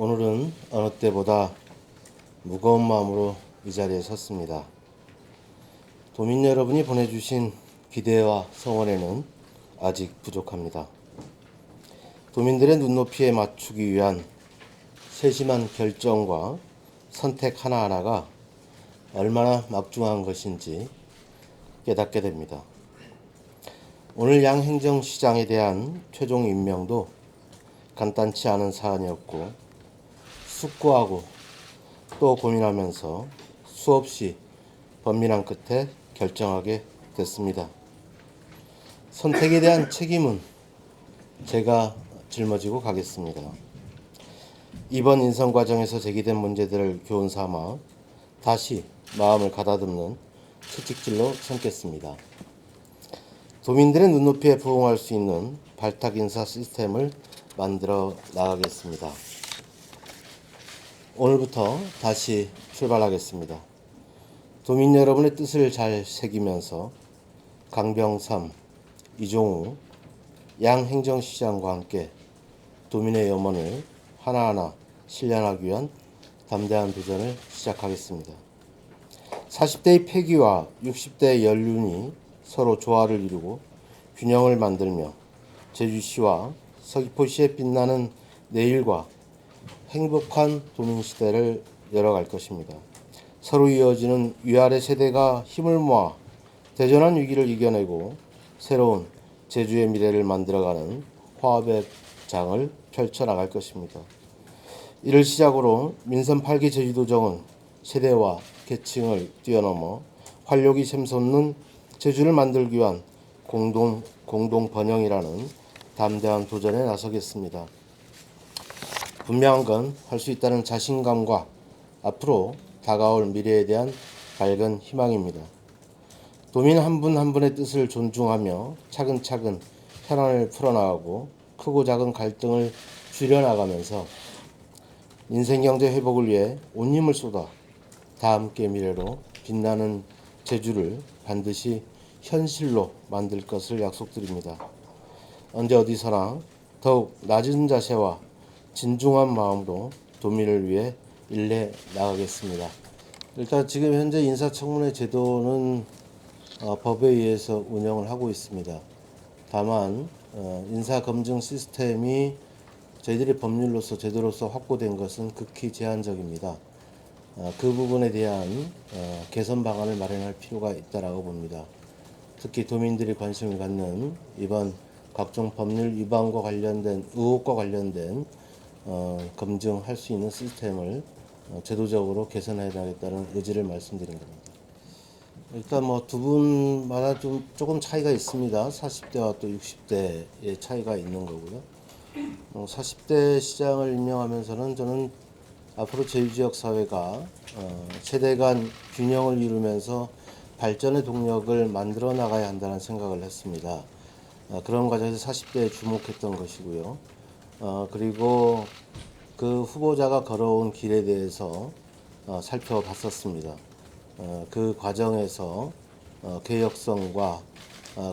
오늘은 어느 때보다 무거운 마음으로 이 자리에 섰습니다. 도민 여러분이 보내주신 기대와 성원에는 아직 부족합니다. 도민들의 눈높이에 맞추기 위한 세심한 결정과 선택 하나하나가 얼마나 막중한 것인지 깨닫게 됩니다. 오늘 양행정시장에 대한 최종 임명도 간단치 않은 사안이었고, 숙고하고 또 고민하면서 수없이 번민한 끝에 결정하게 됐습니다. 선택에 대한 책임은 제가 짊어지고 가겠습니다. 이번 인선 과정에서 제기된 문제들을 교훈 삼아 다시 마음을 가다듬는 채찍질로 삼겠습니다. 도민들의 눈높이에 부응할 수 있는 발탁 인사 시스템을 만들어 나가겠습니다. 오늘부터 다시 출발하겠습니다. 도민 여러분의 뜻을 잘 새기면서 강병삼, 이종우, 양 행정시장과 함께 도민의 염원을 하나하나 실현하기 위한 담대한 도전을 시작하겠습니다. 40대의 폐기와 60대의 연륜이 서로 조화를 이루고 균형을 만들며 제주시와 서귀포시의 빛나는 내일과 행복한 도민 시대를 열어갈 것입니다. 서로 이어지는 위아래 세대가 힘을 모아 대전한 위기를 이겨내고 새로운 제주의 미래를 만들어가는 화합의 장을 펼쳐나갈 것입니다. 이를 시작으로 민선 8기 제주도정은 세대와 계층을 뛰어넘어 활력이 샘솟는 제주를 만들기 위한 공동 번영이라는 담대한 도전에 나서겠습니다. 분명한 건 할 수 있다는 자신감과 앞으로 다가올 미래에 대한 밝은 희망입니다. 도민 한 분 한 분의 뜻을 존중하며 차근차근 현안을 풀어나가고 크고 작은 갈등을 줄여나가면서 인생경제 회복을 위해 온 힘을 쏟아 다 함께 미래로 빛나는 제주를 반드시 현실로 만들 것을 약속드립니다. 언제 어디서나 더욱 낮은 자세와 진중한 마음으로 도민을 위해 일해 나가겠습니다. 일단 지금 현재 인사청문회 제도는 법에 의해서 운영을 하고 있습니다. 다만 인사검증 시스템이 저희들의 법률로서 제도로서 확보된 것은 극히 제한적입니다. 그 부분에 대한 개선 방안을 마련할 필요가 있다고 봅니다. 특히 도민들이 관심을 갖는 이번 각종 법률 위반과 관련된 의혹과 관련된 검증할 수 있는 시스템을 제도적으로 개선해야 되겠다는 의지를 말씀드린 겁니다. 일단 두 분마다 조금 차이가 있습니다. 40대와 또 60대의 차이가 있는 거고요. 40대 시장을 임명하면서는 저는 앞으로 제주지역 사회가 세대 간 균형을 이루면서 발전의 동력을 만들어 나가야 한다는 생각을 했습니다. 그런 과정에서 40대에 주목했던 것이고요. 그리고 그 후보자가 걸어온 길에 대해서 살펴봤었습니다. 그 과정에서 개혁성과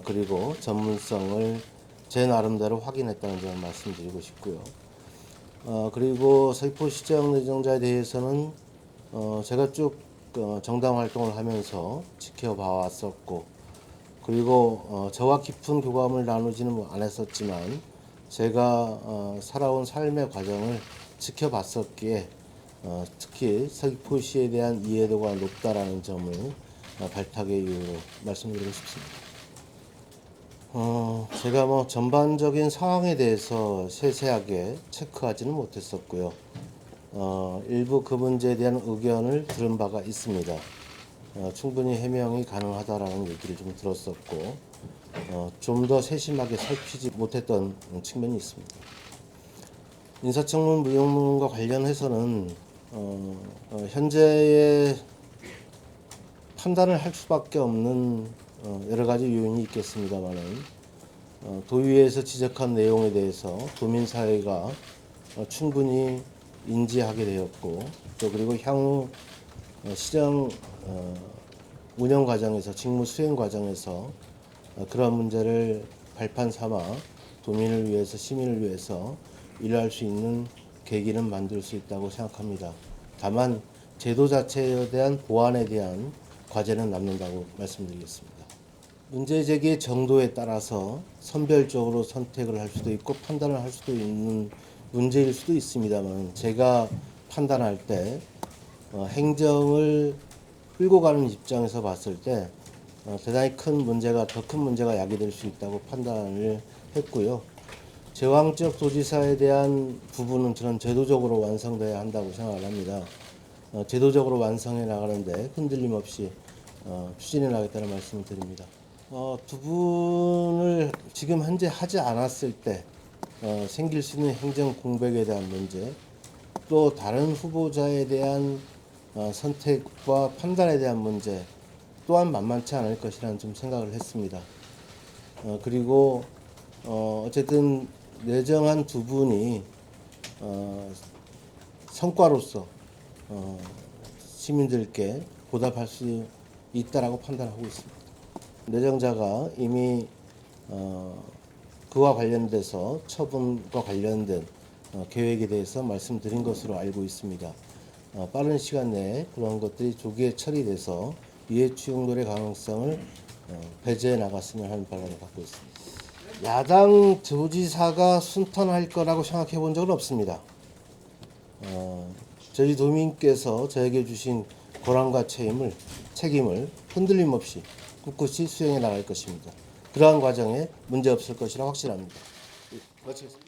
그리고 전문성을 제 나름대로 확인했다는 점을 말씀드리고 싶고요. 그리고 서귀포시장 내정자에 대해서는 제가 쭉 정당 활동을 하면서 지켜봐 왔었고, 그리고 저와 깊은 교감을 나누지는 않았었지만 제가 살아온 삶의 과정을 지켜봤었기에 특히 서귀포시에 대한 이해도가 높다라는 점을 발탁의 이유로 말씀드리고 싶습니다. 제가 전반적인 상황에 대해서 세세하게 체크하지는 못했었고요. 일부 그 문제에 대한 의견을 들은 바가 있습니다. 충분히 해명이 가능하다라는 얘기를 좀 들었었고, 좀 더 세심하게 살피지 못했던 측면이 있습니다. 인사청문 무용론과 관련해서는 현재의 판단을 할 수밖에 없는 여러 가지 요인이 있겠습니다만은 도의회에서 지적한 내용에 대해서 도민사회가 충분히 인지하게 되었고, 또 그리고 향후 시정 운영 과정에서 직무 수행 과정에서 그런 문제를 발판 삼아 도민을 위해서 시민을 위해서 일할 수 있는 계기는 만들 수 있다고 생각합니다. 다만 제도 자체에 대한 보완에 대한 과제는 남는다고 말씀드리겠습니다. 문제 제기의 정도에 따라서 선별적으로 선택을 할 수도 있고 판단을 할 수도 있는 문제일 수도 있습니다만, 제가 판단할 때 행정을 끌고 가는 입장에서 봤을 때 대단히 더 큰 문제가 야기될 수 있다고 판단을 했고요. 제왕적 도지사에 대한 부분은 저는 제도적으로 완성돼야 한다고 생각을 합니다. 제도적으로 완성해 나가는데 흔들림 없이 추진해 나가겠다는 말씀을 드립니다. 두 분을 지금 현재 하지 않았을 때 생길 수 있는 행정 공백에 대한 문제, 또 다른 후보자에 대한 선택과 판단에 대한 문제 또한 만만치 않을 것이라는 좀 생각을 했습니다. 그리고 어쨌든 내정한 두 분이 성과로서 시민들께 보답할 수 있다라고 판단하고 있습니다. 내정자가 이미 그와 관련돼서 처분과 관련된 계획에 대해서 말씀드린 것으로 알고 있습니다. 빠른 시간 내에 그런 것들이 조기에 처리돼서 이해충돌의 가능성을 배제해 나갔으면 하는 바람을 갖고 있습니다. 야당 도지사가 순탄할 거라고 생각해 본 적은 없습니다. 저희 도민께서 저에게 주신 권한과 책임을 흔들림 없이 꿋꿋이 수행해 나갈 것입니다. 그러한 과정에 문제 없을 것이라 확실합니다. 마치겠습니다.